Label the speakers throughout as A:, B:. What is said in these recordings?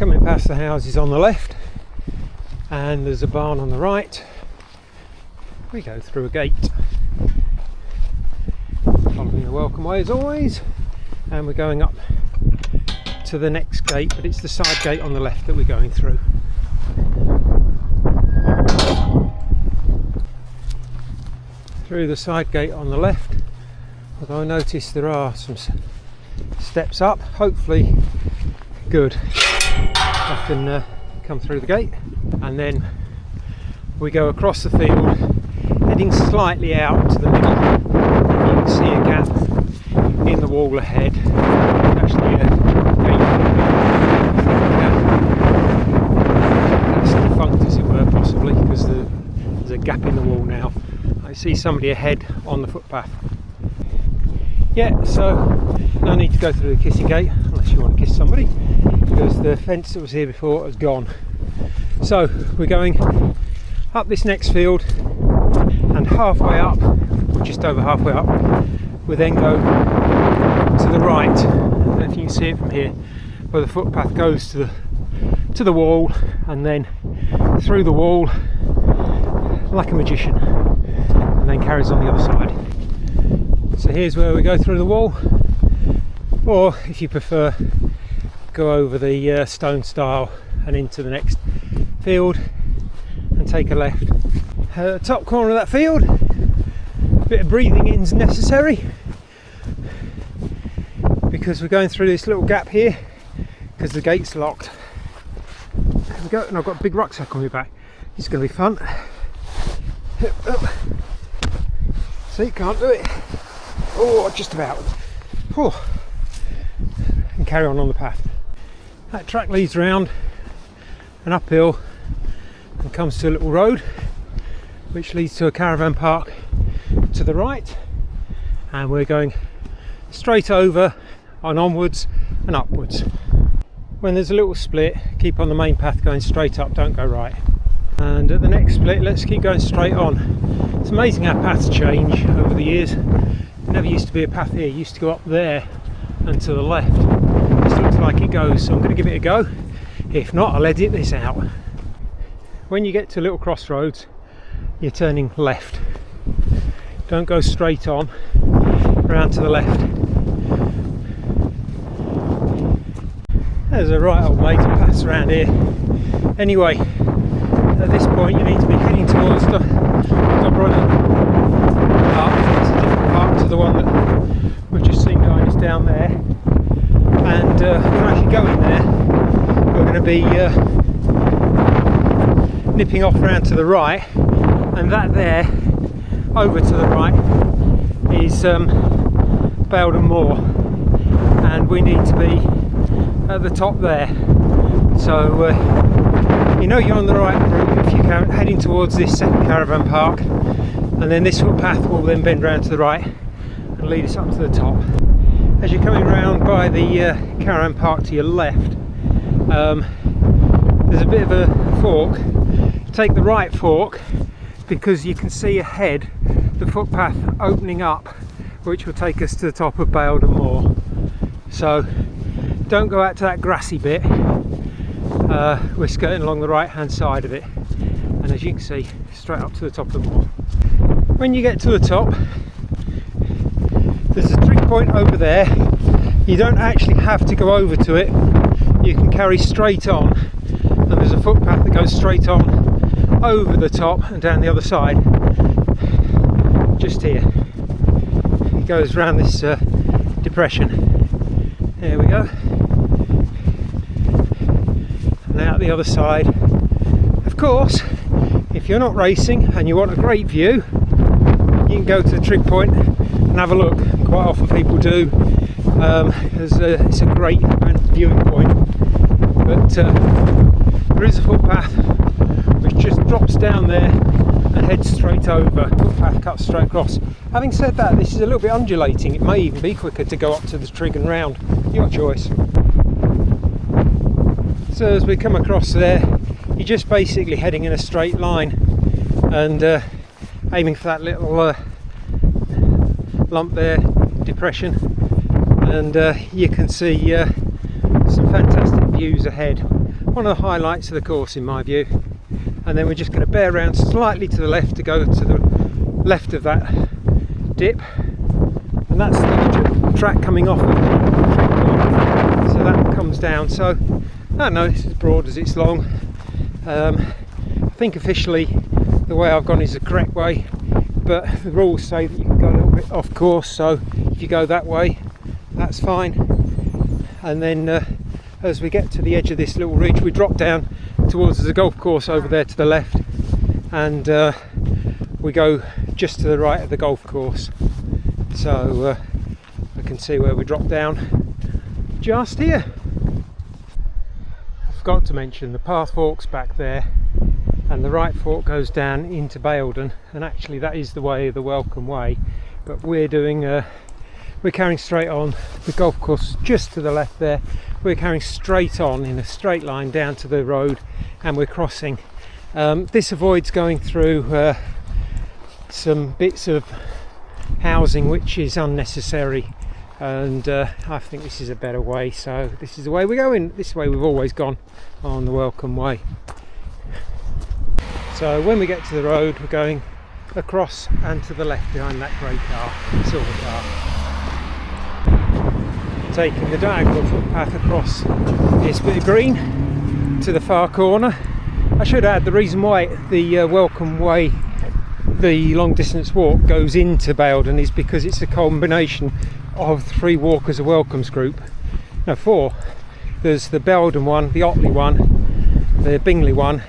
A: Coming past the houses on the left, and there's a barn on the right. We go through a gate, following the welcome way as always, and we're going up to the next gate, but it's the side gate on the left that we're going through. Through the side gate on the left, although I notice there are some steps up, hopefully good. I can come through the gate, and then we go across the field, heading slightly out to the middle. You can see a gap in the wall ahead. Actually, a gate. That's defunct, as it were, possibly, because there's a gap in the wall now. I see somebody ahead on the footpath. Yeah, so no need to go through the kissing gate unless you want to kiss somebody, because the fence that was here before has gone. So we're going up this next field, and halfway up, just over halfway up, we then go to the right. I don't know if you can see it from here, where the footpath goes to the wall, and then through the wall like a magician, and then carries on the other side. So here's where we go through the wall, or if you prefer, go over the stone stile and into the next field and take a left. Top corner of that field, a bit of breathing in is necessary, because we're going through this little gap here because the gate's locked. There we go, and I've got a big rucksack on my back. It's going to be fun. See, can't do it. Oh, just about. Oh. And carry on the path. That track leads round and uphill and comes to a little road which leads to a caravan park to the right, and we're going straight over and onwards and upwards. When there's a little split, keep on the main path going straight up, don't go right. And at the next split, let's keep going straight on. It's amazing how paths change over the years. There never used to be a path here, it used to go up there and to the left. This looks like it goes, so I'm going to give it a go. If not, I'll edit this out. When you get to little crossroads, you're turning left. Don't go straight on, round to the left. There's a right old way to pass around here. Anyway, at this point you need to be heading towards the Brother Park. It's a different park to the one that we've just seen behind us down there. And when I actually go in there, we're going to be nipping off round to the right, and that there, over to the right, is Bowden Moor, and we need to be at the top there. So you know you're on the right route if you're heading towards this second caravan park, and then this footpath will then bend round to the right and lead us up to the top. As you're coming round by the caravan park to your left, there's a bit of a fork. Take the right fork, because you can see ahead the footpath opening up, which will take us to the top of Bowden Moor. So don't go out to that grassy bit. We're skirting along the right hand side of it, and as you can see, straight up to the top of the moor. When you get to the top, there's a trig point over there. You don't actually have to go over to it, you can carry straight on, and there's a footpath that goes straight on over the top and down the other side, just here. It goes around this depression. There we go. And out the other side. Of course, if you're not racing and you want a great view, you can go to the trig point and have a look. Quite often people do. It's a great viewing point. But there is a footpath which just drops down there and heads straight over. Footpath cuts straight across. Having said that, this is a little bit undulating. It may even be quicker to go up to the trig and round. Your choice. So as we come across there, you're just basically heading in a straight line and aiming for that little lump there, depression, and you can see some fantastic views ahead. One of the highlights of the course in my view. And then we're just going to bear around slightly to the left to go to the left of that dip, and that's the track coming off of it. So that comes down. So I don't know, it's as broad as it's long. I think officially the way I've gone is the correct way, but the rules say that you can go a little bit off course, so if you go that way that's fine. And then as we get to the edge of this little ridge we drop down towards the golf course over there to the left, and we go just to the right of the golf course. So I can see where we drop down just here. I forgot to mention the path forks back there, and the right fork goes down into Baildon, and actually that is the way of the Welcome Way, but we're carrying straight on. The golf course just to the left there. We're carrying straight on in a straight line down to the road, and we're crossing. This avoids going through some bits of housing which is unnecessary, and I think this is a better way, so this is the way we're going. This way we've always gone on the Welcome Way. So when we get to the road we're going across and to the left behind that grey car, silver car. Taking the diagonal footpath across this bit of green to the far corner. I should add the reason why the Welcome Way, the long distance walk, goes into Baildon is because it's a combination of 3 Walkers of Welcomes group. No, 4. There's the Baildon one, the Otley one, the Bingley one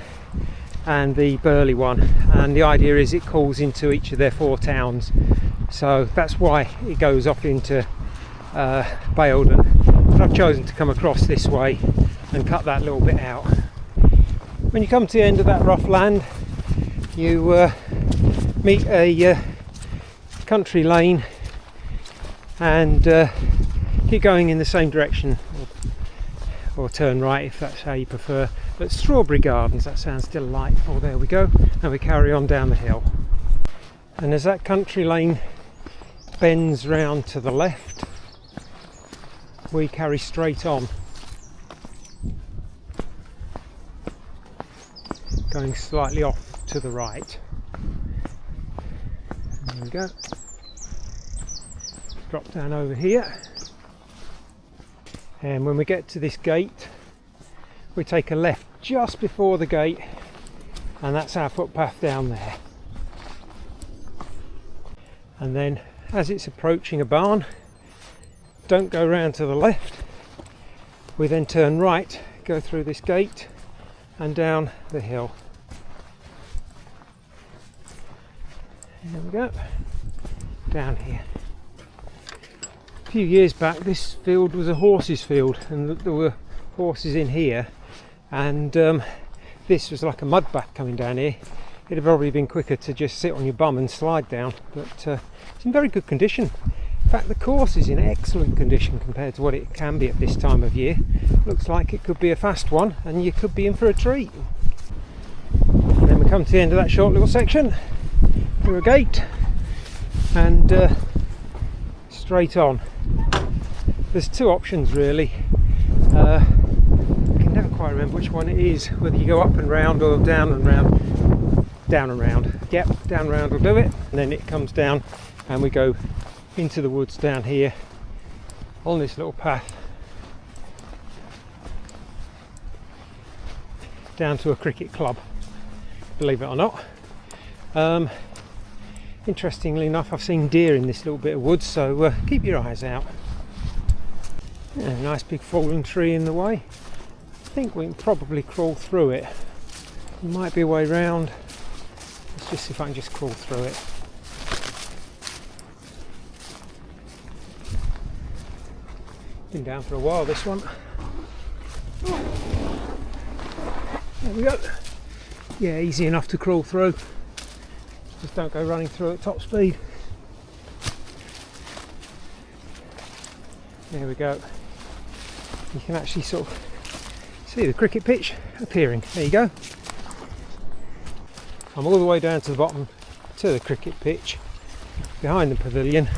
A: and the Burley one, and the idea is it calls into each of their 4 towns, so that's why it goes off into Baildon. But I've chosen to come across this way and cut that little bit out. When you come to the end of that rough land you meet a country lane, and keep going in the same direction, or turn right if that's how you prefer. But Strawberry Gardens, that sounds delightful. There we go, and we carry on down the hill, and as that country lane bends round to the left we carry straight on, going slightly off to the right. There we go. Drop down over here, and when we get to this gate we take a left just before the gate, and that's our footpath down there. And then as it's approaching a barn, don't go round to the left, we then turn right, go through this gate and down the hill. There we go, down here. A few years back this field was a horses field, and there were horses in here, and this was like a mud bath coming down here. It'd have probably been quicker to just sit on your bum and slide down, but it's in very good condition. In fact, the course is in excellent condition compared to what it can be at this time of year. Looks like it could be a fast one, and you could be in for a treat. And then we come to the end of that short little section through a gate and straight on. There's 2 options really. I can never quite remember which one it is, whether you go up and round or down and round. Down and round. Yep, down and round will do it. And then it comes down and we go into the woods down here on this little path down to a cricket club, believe it or not. Interestingly enough, I've seen deer in this little bit of woods, so keep your eyes out. Yeah, a nice big fallen tree in the way. I think we can probably crawl through it. There might be a way round. Let's just see if I can just crawl through it. Been down for a while, this one. There we go. Yeah, easy enough to crawl through. Just don't go running through at top speed. There we go. You can actually sort of see the cricket pitch appearing. There you go. I'm all the way down to the bottom to the cricket pitch behind the pavilion.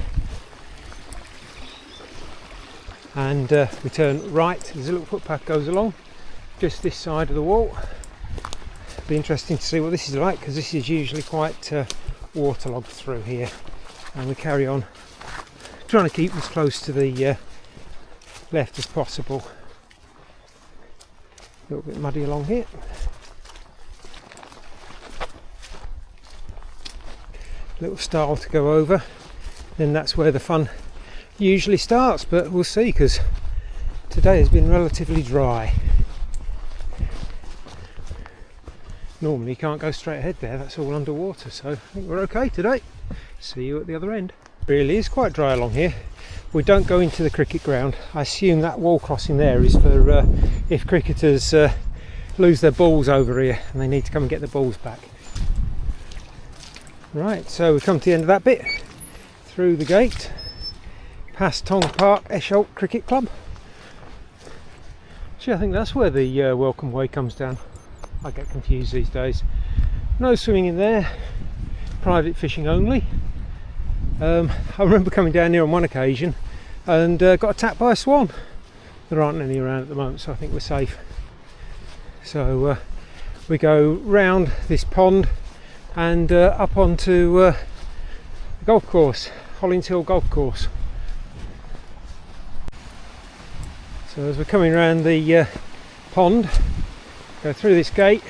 A: and we turn right. There's a little footpath goes along just this side of the wall. Be interesting to see what this is like, because this is usually quite waterlogged through here, and we carry on trying to keep as close to the left as possible. A little bit muddy along here. Little stile to go over, then that's where the fun usually starts, but we'll see, because today has been relatively dry. Normally you can't go straight ahead there, that's all underwater, so I think we're okay today. See you at the other end. Really is quite dry along here. We don't go into the cricket ground. I assume that wall crossing there is for if cricketers lose their balls over here and they need to come and get the balls back. Right, so we come to the end of that bit, through the gate, past Tong Park Esholt Cricket Club. Actually, I think that's where the welcome way comes down. I get confused these days. No swimming in there, private fishing only. I remember coming down here on one occasion and got attacked by a swan. There aren't any around at the moment, so I think we're safe. So we go round this pond and up onto the golf course, Hollins Hill Golf Course. So as we're coming around the pond, go through this gate,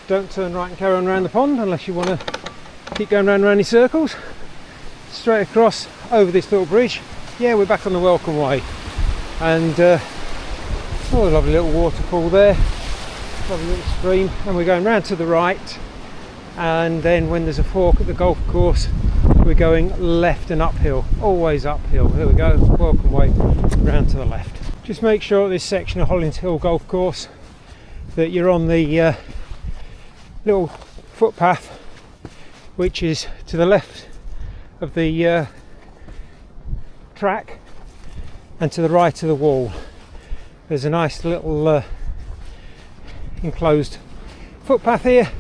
A: don't turn right and carry on around the pond unless you want to keep going round and round in circles. Straight across over this little bridge. Yeah, we're back on the welcome way, and oh, a lovely little waterfall there, lovely little stream, and we're going round to the right, and then when there's a fork at the golf course we're going left and uphill, always uphill. There we go, welcome way round to the left. Just make sure at this section of Hollins Hill Golf Course that you're on the little footpath which is to the left of the track and to the right of the wall. There's a nice little enclosed footpath here,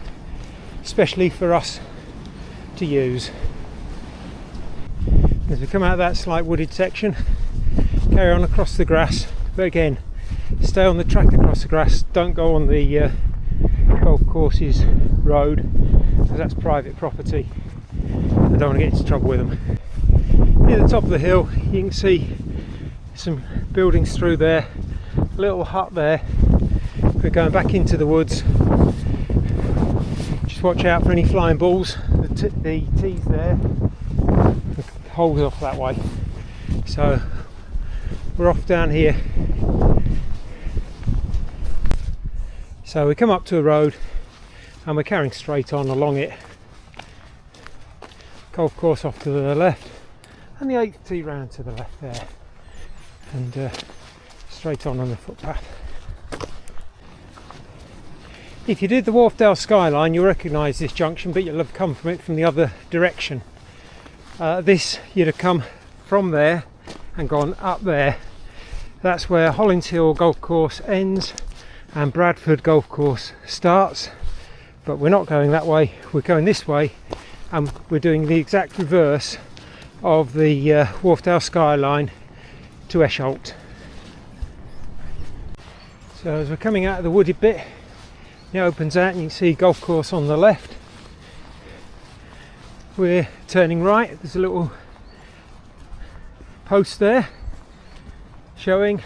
A: especially for us to use. As we come out of that slight wooded section, carry on across the grass, but again stay on the track across the grass, don't go on the golf course's road, because that's private property. I don't want to get into trouble with them. Near the top of the hill you can see some buildings through there, a little hut there. We're going back into the woods. Just watch out for any flying balls. The tees there, the holes off that way. So we're off down here. So we come up to a road and we're carrying straight on along it. Golf course off to the left and the 8th tee round to the left there, and straight on the footpath. If you did the Wharfdale skyline you'll recognise this junction, but you'll have come from it from the other direction. This you'd have come from there and gone up there. That's where Hollins Hill Golf Course ends and Bradford Golf Course starts, but we're not going that way, we're going this way, and we're doing the exact reverse of the Wharfdale skyline to Esholt. So as we're coming out of the wooded bit, it opens out and you can see golf course on the left. We're turning right, there's a little post there showing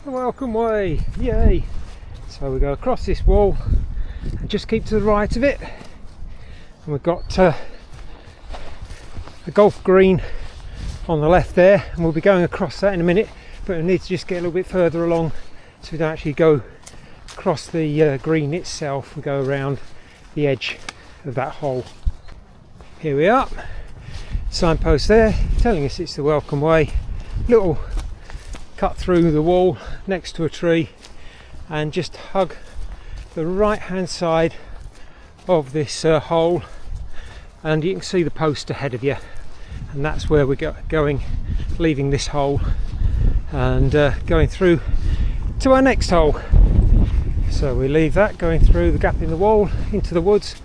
A: the welcome way, yay! So we go across this wall and just keep to the right of it, and we've got a golf green on the left there, and we'll be going across that in a minute, but we need to just get a little bit further along so we don't actually go across the green itself. We go around the edge of that hole. Here we are, signpost there telling us it's the welcome way, little cut through the wall next to a tree, and just hug the right hand side of this hole, and you can see the post ahead of you, and that's where we're going, leaving this hole and going through to our next hole. So we leave that, going through the gap in the wall into the woods,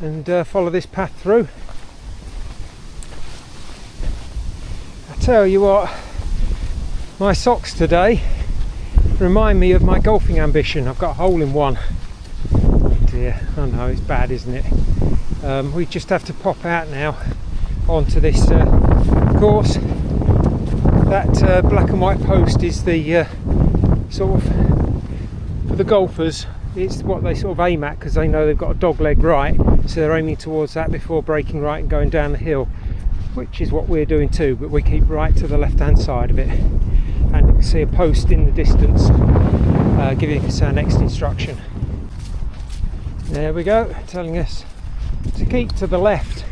A: and follow this path through. Tell you what, my socks today remind me of my golfing ambition. I've got a hole in one. Oh dear, I know, it's bad, isn't it? We just have to pop out now onto this course. That black and white post is the sort of, for the golfers, it's what they sort of aim at, because they know they've got a dog leg right, so they're aiming towards that before breaking right and going down the hill, which is what we're doing too, but we keep right to the left hand side of it. And you can see a post in the distance giving us our next instruction. There we go, telling us to keep to the left,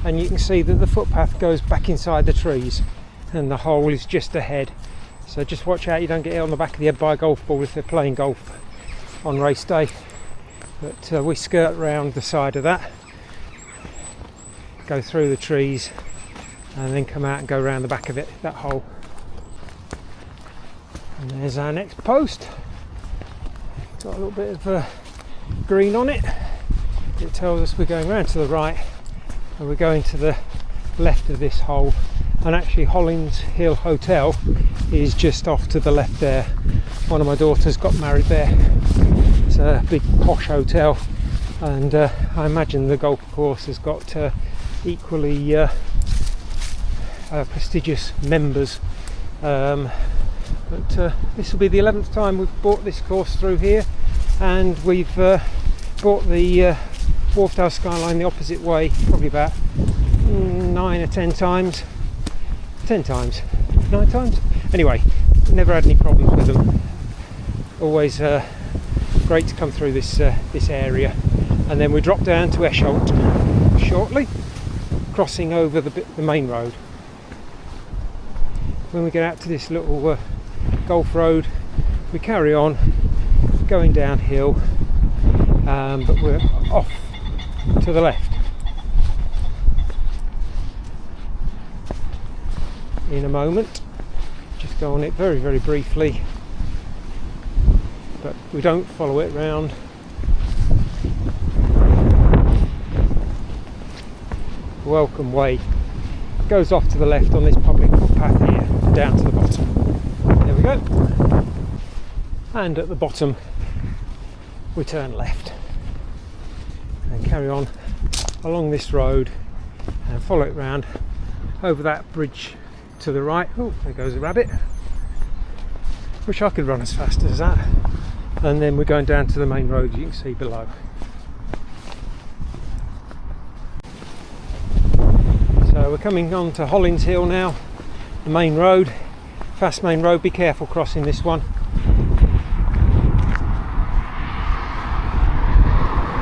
A: and you can see that the footpath goes back inside the trees and the hole is just ahead. So just watch out you don't get hit on the back of the head by a golf ball if they're playing golf on race day. But we skirt round the side of that, go through the trees, and then come out and go around the back of it, that hole. And there's our next post. Got a little bit of green on it. It tells us we're going round to the right and we're going to the left of this hole. And actually Hollins Hill Hotel is just off to the left there. One of my daughters got married there. It's a big posh hotel, and I imagine the golf course has got equally prestigious members. But this will be the 11th time we've bought this course through here, and we've bought the Wharfdale Skyline the opposite way probably about 9 or 10 times. 10 times, 9 times. Anyway, never had any problems with them. Always great to come through this area. And then we drop down to Esholt shortly, crossing over the main road. When we get out to this little golf road, we carry on going downhill, but we're off to the left. In a moment, just go on it very, very briefly, but we don't follow it round. Welcome Way goes off to the left on this public footpath here, down to the bottom. There we go. And at the bottom we turn left and carry on along this road and follow it round over that bridge to the right. Oh, there goes a rabbit. Wish I could run as fast as that. And then we're going down to the main road, you can see below. So we're coming on to Hollins Hill now, the main road, fast main road. Be careful crossing this one.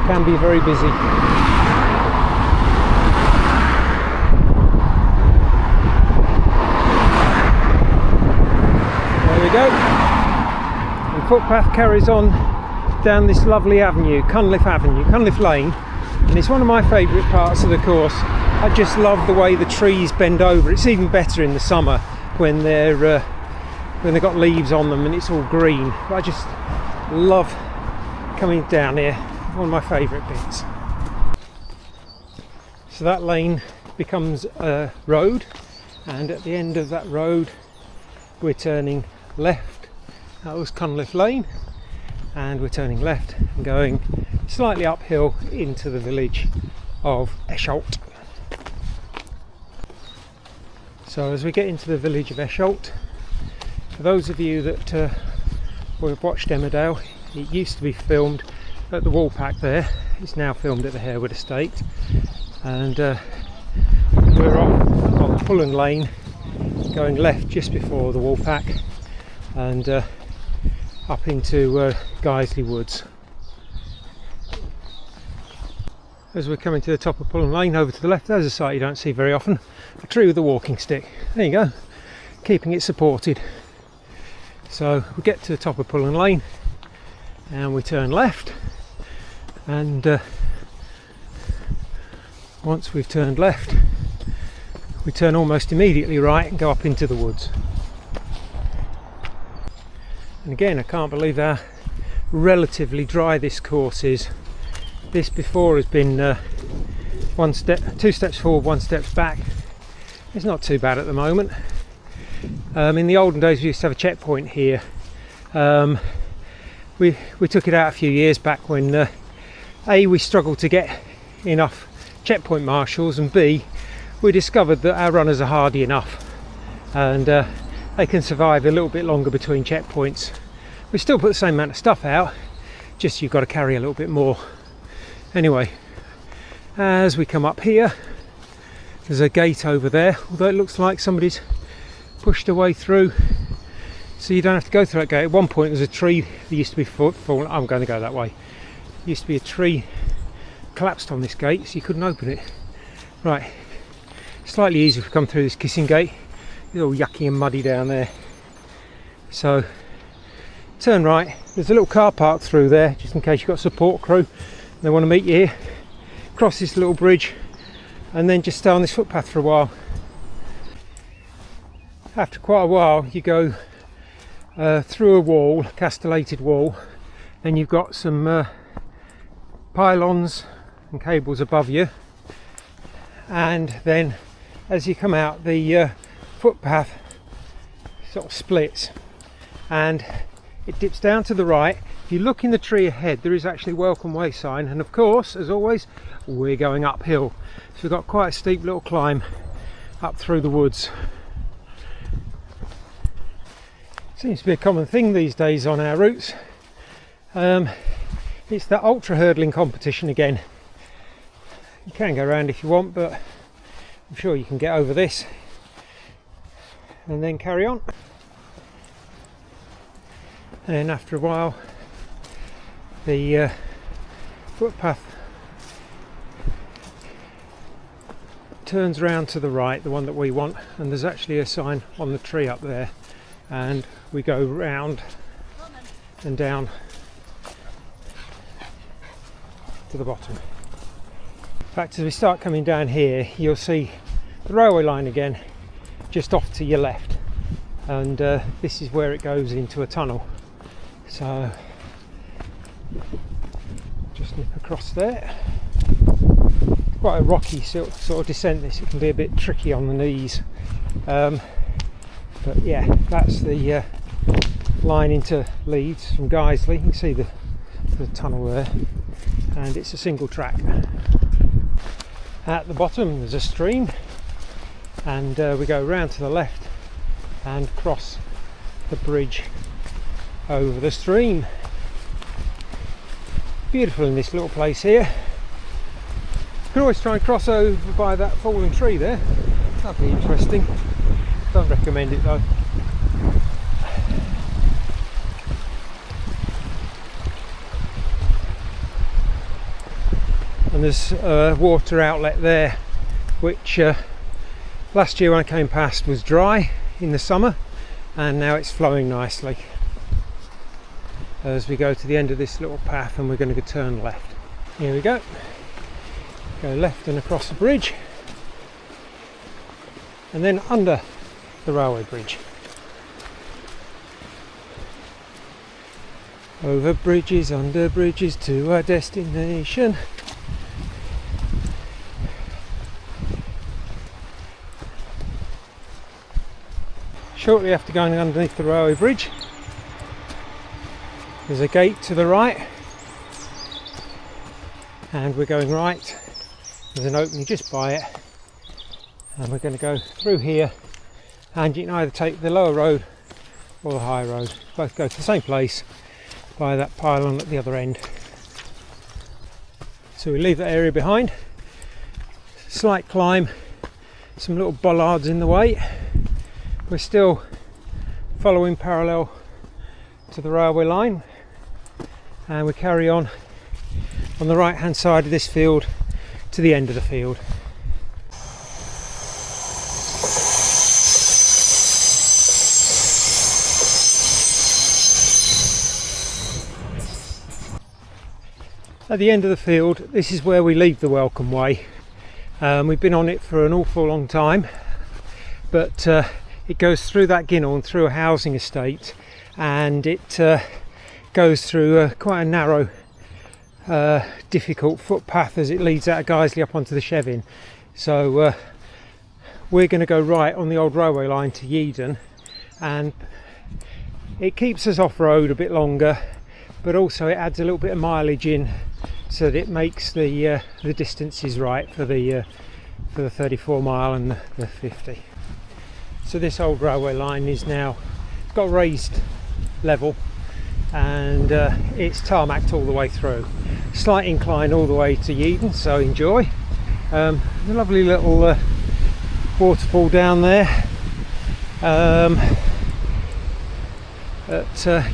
A: Can be very busy. Go. The footpath carries on down this lovely avenue, Cunliffe Avenue, Cunliffe Lane, and it's one of my favourite parts of the course. I just love the way the trees bend over. It's even better in the summer when they've got leaves on them and it's all green. But I just love coming down here. One of my favourite bits. So that lane becomes a road, and at the end of that road we're turning left. That was Cunliffe Lane, and we're turning left and going slightly uphill into the village of Esholt. So as we get into the village of Esholt, for those of you that have watched Emmerdale, it used to be filmed at the Woolpack there. It's now filmed at the Harewood Estate, and we're on Pullen Lane going left just before the Woolpack and up into Guiseley Woods. As we're coming to the top of Pullen Lane, over to the left, there's a sight you don't see very often, a tree with a walking stick. There you go, keeping it supported. So we get to the top of Pullen Lane and we turn left, and once we've turned left we turn almost immediately right and go up into the woods. And again, I can't believe how relatively dry this course is. This before has been 2 steps forward, 1 step back. It's not too bad at the moment. In the olden days we used to have a checkpoint here. We took it out a few years back when A, we struggled to get enough checkpoint marshals, and B, we discovered that our runners are hardy enough and they can survive a little bit longer between checkpoints. We still put the same amount of stuff out, just you've got to carry a little bit more. Anyway, as we come up here, there's a gate over there, although it looks like somebody's pushed a way through, so you don't have to go through that gate. At one point there's a tree that used to be fallen. I'm going to go that way. There used to be a tree collapsed on this gate, so you couldn't open it. Right, slightly easier if we come through this kissing gate. It's all yucky and muddy down there. So turn right, there's a little car park through there, just in case you've got a support crew and they want to meet you here. Cross this little bridge and then just stay on this footpath for a while. After quite a while you go through a wall, castellated wall, then you've got some pylons and cables above you, and then as you come out the footpath sort of splits and it dips down to the right. If you look in the tree ahead, there is actually a welcome way sign, and of course, as always, we're going uphill, so we've got quite a steep little climb up through the woods. Seems to be a common thing these days on our routes. It's that ultra hurdling competition again. You can go around if you want, but I'm sure you can get over this and then carry on. And then after a while the footpath turns round to the right, the one that we want, and there's actually a sign on the tree up there, and we go round and down to the bottom. In fact, as we start coming down here, you'll see the railway line again just off to your left, and this is where it goes into a tunnel. So just nip across there. Quite a rocky sort of descent this, it can be a bit tricky on the knees, but yeah, that's the line into Leeds from Guiseley. You can see the tunnel there, and it's a single track. At the bottom there's a stream, and we go round to the left and cross the bridge over the stream. Beautiful in this little place here. You can always try and cross over by that fallen tree there, that'd be interesting. Don't recommend it though. And there's a water outlet there, which last year when I came past was dry in the summer, and now it's flowing nicely. As we go to the end of this little path, and we're going to turn left. Here we go. Go left and across the bridge, and then under the railway bridge. Over bridges, under bridges to our destination. Shortly after going underneath the railway bridge, there's a gate to the right, and we're going right. There's an opening just by it, and we're going to go through here, and you can either take the lower road or the high road. Both go to the same place by that pylon at the other end. So we leave that area behind. Slight climb, some little bollards in the way. We're still following parallel to the railway line, and we carry on the right hand side of this field to the end of the field. At the end of the field, this is where we leave the welcome way. We've been on it for an awful long time, but it goes through that ginnel and through a housing estate, and it goes through quite a narrow difficult footpath as it leads out of Guiseley up onto the Chevin. So we're going to go right on the old railway line to Yeadon, and it keeps us off-road a bit longer, but also it adds a little bit of mileage in, so that it makes the distances right for the 34 mile and the 50. So this old railway line is now got raised level, and it's tarmacked all the way through. Slight incline all the way to Yeadon, so enjoy. A lovely little waterfall down there.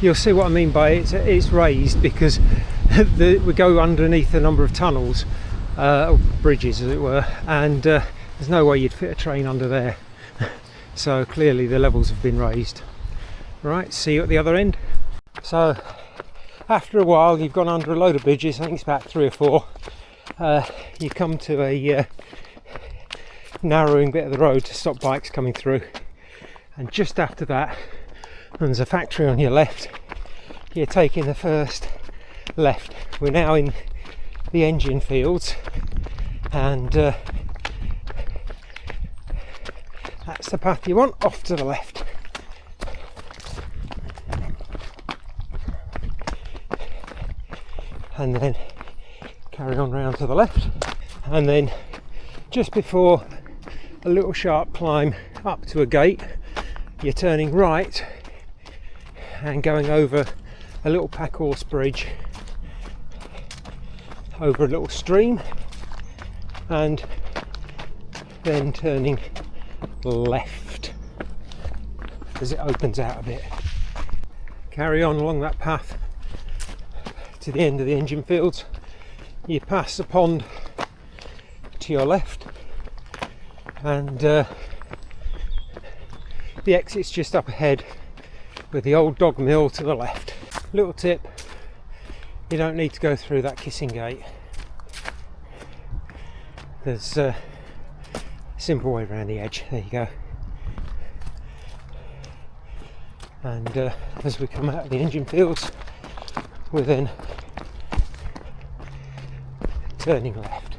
A: You'll see what I mean by it. It's raised because we go underneath a number of tunnels, or bridges as it were, and there's no way you'd fit a train under there. So clearly the levels have been raised. Right, see you at the other end. So after a while, you've gone under a load of bridges, I think it's about 3 or 4, you come to a narrowing bit of the road to stop bikes coming through, and just after that there's a factory on your left. You're taking the first left. We're now in the engine fields, and that's the path you want, off to the left. And then carry on round to the left, and then just before a little sharp climb up to a gate, you're turning right and going over a little pack horse bridge over a little stream, and then turning left as it opens out a bit. Carry on along that path to the end of the engine fields. You pass a pond to your left, and the exit's just up ahead with the old dog mill to the left. Little tip, you don't need to go through that kissing gate. There's a simple way around the edge. There you go. And as we come out of the engine fields, we're then turning left.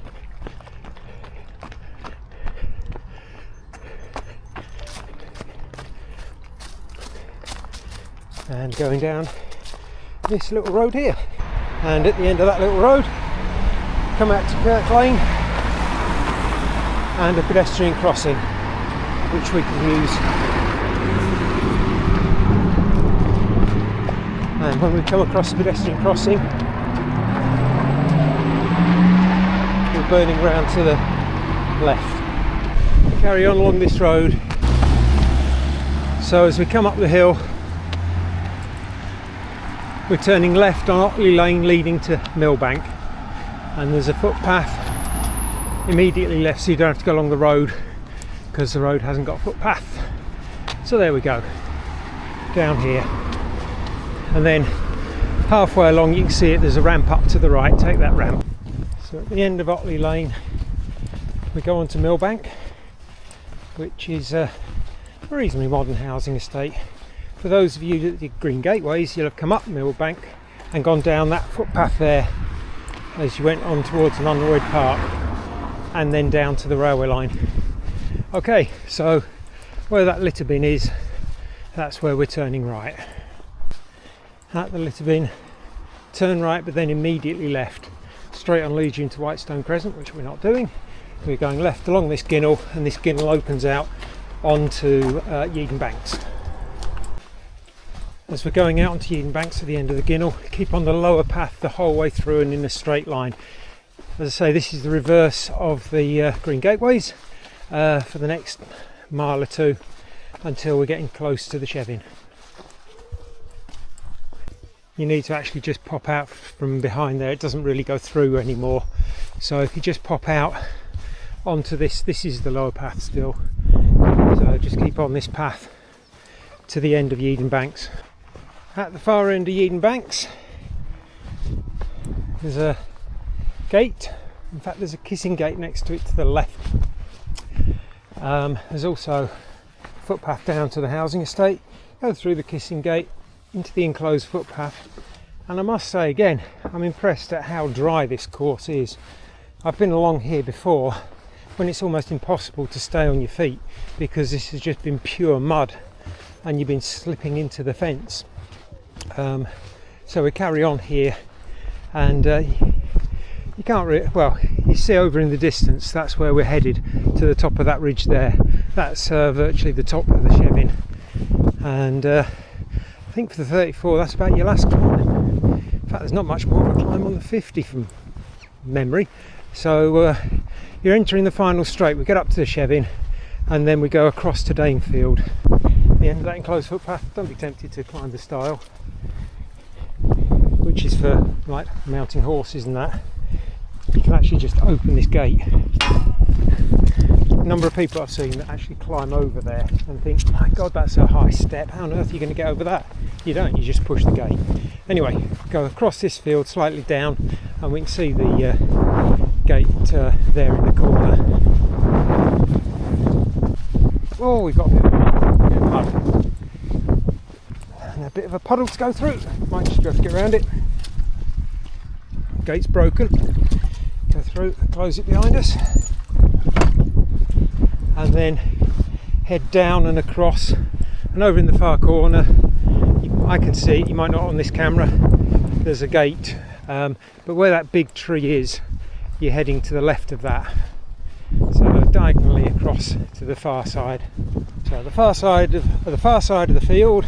A: And going down this little road here. And at the end of that little road, come out to Kirk Lane and a pedestrian crossing, which we can use. And when we come across the pedestrian crossing, we're burning round to the left. Carry on along this road. So as we come up the hill, we're turning left on Otley Lane leading to Millbank, and there's a footpath immediately left, so you don't have to go along the road because the road hasn't got a footpath. So there we go, down here, and then halfway along you can see it, there's a ramp up to the right. Take that ramp. So at the end of Otley Lane we go on to Millbank, which is a reasonably modern housing estate. For those of you that did Green Gateways, you'll have come up Millbank and gone down that footpath there as you went on towards London Park, and then down to the railway line. Okay, so where that litter bin is, that's where we're turning right. At the litter bin, turn right, but then immediately left, straight on leads you into Whitestone Crescent, which we're not doing. We're going left along this ginnel, and this ginnel opens out onto Yeadon Banks. As we're going out onto Yeadon Banks at the end of the ginnel, keep on the lower path the whole way through and in a straight line. As I say, this is the reverse of the Green Gateways for the next mile or two until we're getting close to the Chevin. You need to actually just pop out from behind there. It doesn't really go through anymore. So if you just pop out onto this is the lower path still. So just keep on this path to the end of Yeadon Banks. At the far end of Yeadon Banks there's a gate. In fact, there's a kissing gate next to it to the left. There's also a footpath down to the housing estate. Go through the kissing gate into the enclosed footpath, and I must say again, I'm impressed at how dry this course is. I've been along here before when it's almost impossible to stay on your feet because this has just been pure mud and you've been slipping into the fence. So we carry on here, and you can't really, well, you see over in the distance, that's where we're headed, to the top of that ridge there. That's virtually the top of the Chevin, and I think for the 34 that's about your last climb. In fact, there's not much more of a climb on the 50 from memory. So you're entering the final straight. We get up to the Chevin and then we go across to Danefield. The end of that enclosed footpath. Don't be tempted to climb the stile, which is for like mounting horses and that. You can actually just open this gate. A number of people I've seen that actually climb over there and think, my God, that's a high step. How on earth are you going to get over that? You don't, you just push the gate. Anyway, go across this field slightly down and we can see the gate there in the corner. Oh, we've got a bit of mud. And a bit of a puddle to go through. Might just have to get around it. Gate's broken. Go through, close it behind us. And then head down and across. And over in the far corner, I can see, you might not on this camera, there's a gate. But where that big tree is, you're heading to the left of that. So diagonally across to the far side. So the far side of the field.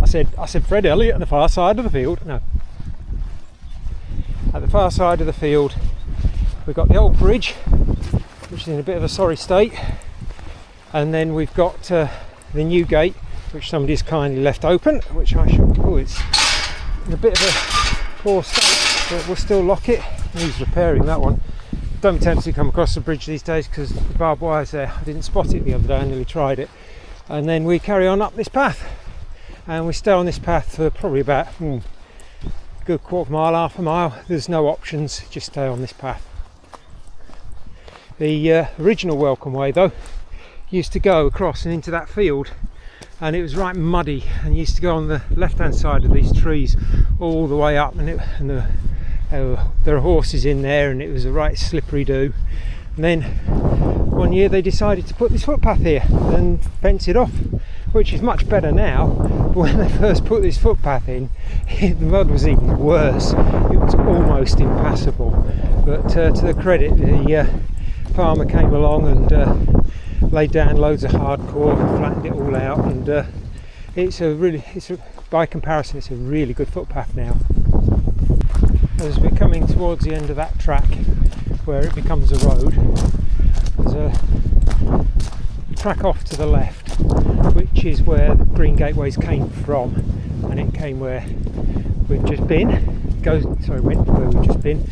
A: I said Fred Elliott at the far side of the field. No. At the far side of the field, we've got the old bridge, which is in a bit of a sorry state, and then we've got the new gate, which somebody's kindly left open, which I should. Oh, it's in a bit of a poor state, but we'll still lock it. He's repairing that one. Don't be tempted to come across the bridge these days because the barbed wire's there. I didn't spot it the other day, I nearly tried it. And then we carry on up this path, and we stay on this path for probably about a good quarter mile, half a mile. There's no options, just stay on this path. The original welcome way though used to go across and into that field, and it was right muddy, and used to go on the left hand side of these trees all the way up, and there are horses in there, and it was a right slippery do. And then one year they decided to put this footpath here and fence it off, which is much better now. But when they first put this footpath in, the mud was even worse. It was almost impassable. But to the credit, the farmer came along and laid down loads of hardcore, flattened it all out, and by comparison, it's a really good footpath now. As we're coming towards the end of that track, where it becomes a road, there's a track off to the left, which is where the Green Gateways came from, and it came where we've just been. Went where we've just been,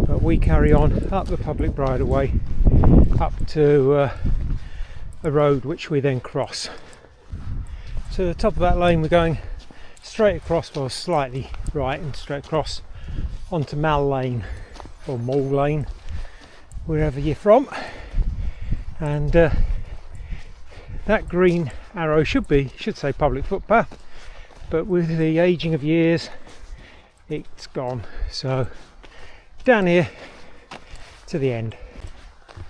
A: but we carry on up the public bridleway up to a road which we then cross. So the top of that lane we're going straight across, or slightly right and straight across onto Mal Lane or Mole Lane, wherever you're from. And that green arrow should say public footpath, but with the aging of years it's gone. So down here to the end.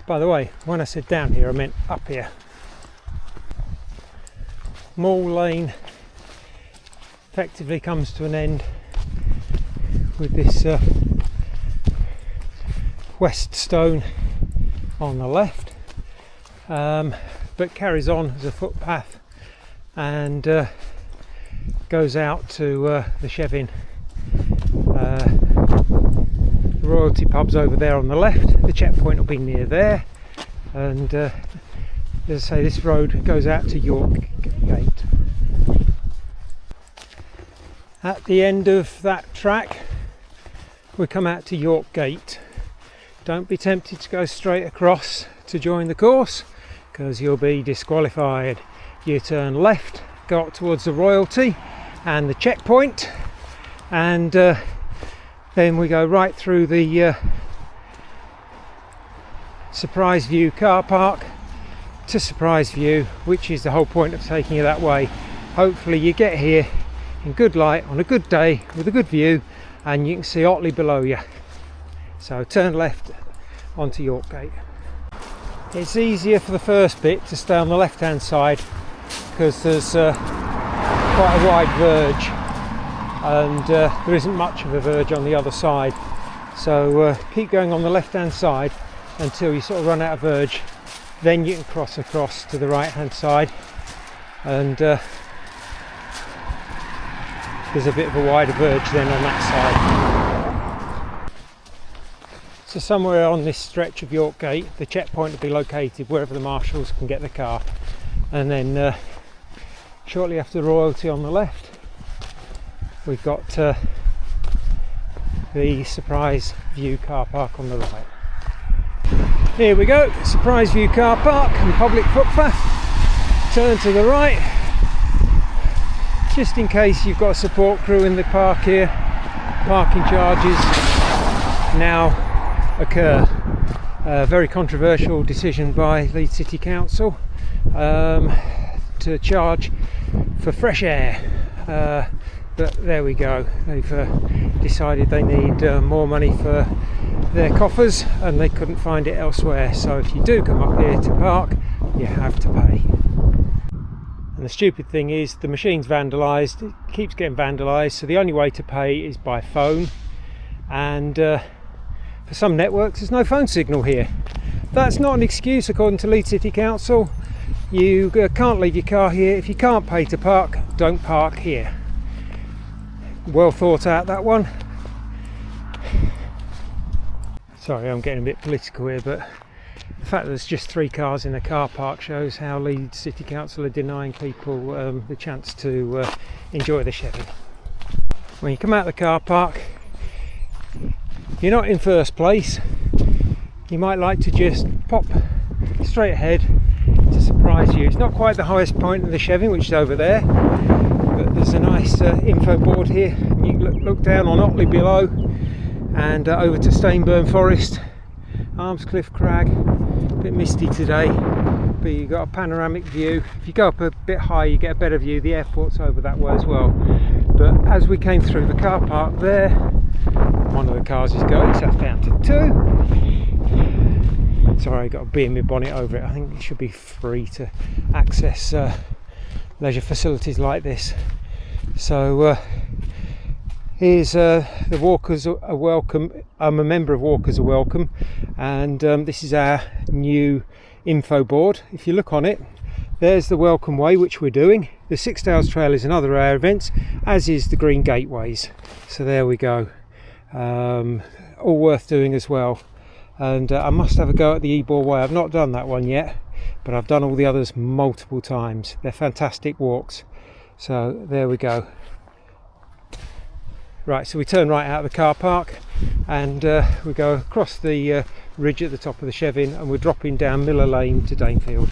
A: By the way, when I said down here I meant up here. Mole Lane effectively comes to an end with this West Stone on the left, but carries on as a footpath and goes out to the Chevin. The Royalty pub's over there on the left, the checkpoint will be near there, and as I say, this road goes out to York Gate. At the end of that track we come out to York Gate. Don't be tempted to go straight across to join the course, because you'll be disqualified. You turn left, go up towards the Royalty and the checkpoint, and then we go right through the Surprise View car park to Surprise View, which is the whole point of taking you that way. Hopefully you get here in good light on a good day with a good view, and you can see Otley below you. So turn left onto York Gate. It's easier for the first bit to stay on the left hand side because there's quite a wide verge, and there isn't much of a verge on the other side. So keep going on the left hand side until you sort of run out of verge, then you can cross across to the right hand side, and there's a bit of a wider verge then on that side. So somewhere on this stretch of York Gate, the checkpoint will be located wherever the marshals can get the car, and then shortly after Royalty on the left, we've got the Surprise View car park on the right. Here we go, Surprise View car park and public footpath. Turn to the right, just in case you've got a support crew in the park here. Parking charges now occur. A very controversial decision by Leeds City Council to charge for fresh air, but there we go. They've decided they need more money for their coffers, and they couldn't find it elsewhere. So if you do come up here to park, you have to pay. And the stupid thing is the machine's vandalised. It keeps getting vandalised, so the only way to pay is by phone, and for some networks there's no phone signal here. That's not an excuse according to Leeds City Council. You can't leave your car here. If you can't pay to park, don't park here. Well thought out, that one. Sorry, I'm getting a bit political here, but the fact that there's just 3 cars in a car park shows how Leeds City Council are denying people the chance to enjoy the Chevy. When you come out of the car park, you're not in first place. You might like to just pop straight ahead to Surprise View. It's not quite the highest point of the Chevy, which is over there, but there's a nice info board here. You can look down on Otley below, and over to Stainburn Forest, Armscliff Crag. A bit misty today, but you've got a panoramic view. If you go up a bit higher, you get a better view. The airport's over that way as well. But as we came through the car park there, one of the cars is going, so that's down to 2. Sorry, I've got a bee in my bonnet over it. I think it should be free to access leisure facilities like this. So here's the Walkers are welcome. I'm a member of Walkers are Welcome, and this is our new info board. If you look on it, there's the Welcome Way, which we're doing. The Sixdales Trail is another of our events, as is the Green Gateways. So there we go. All worth doing as well. And I must have a go at the Ebor Way. I've not done that one yet, but I've done all the others multiple times. They're fantastic walks. So there we go. Right, so we turn right out of the car park, and we go across the ridge at the top of the Chevin, and we're dropping down Miller Lane to Danefield.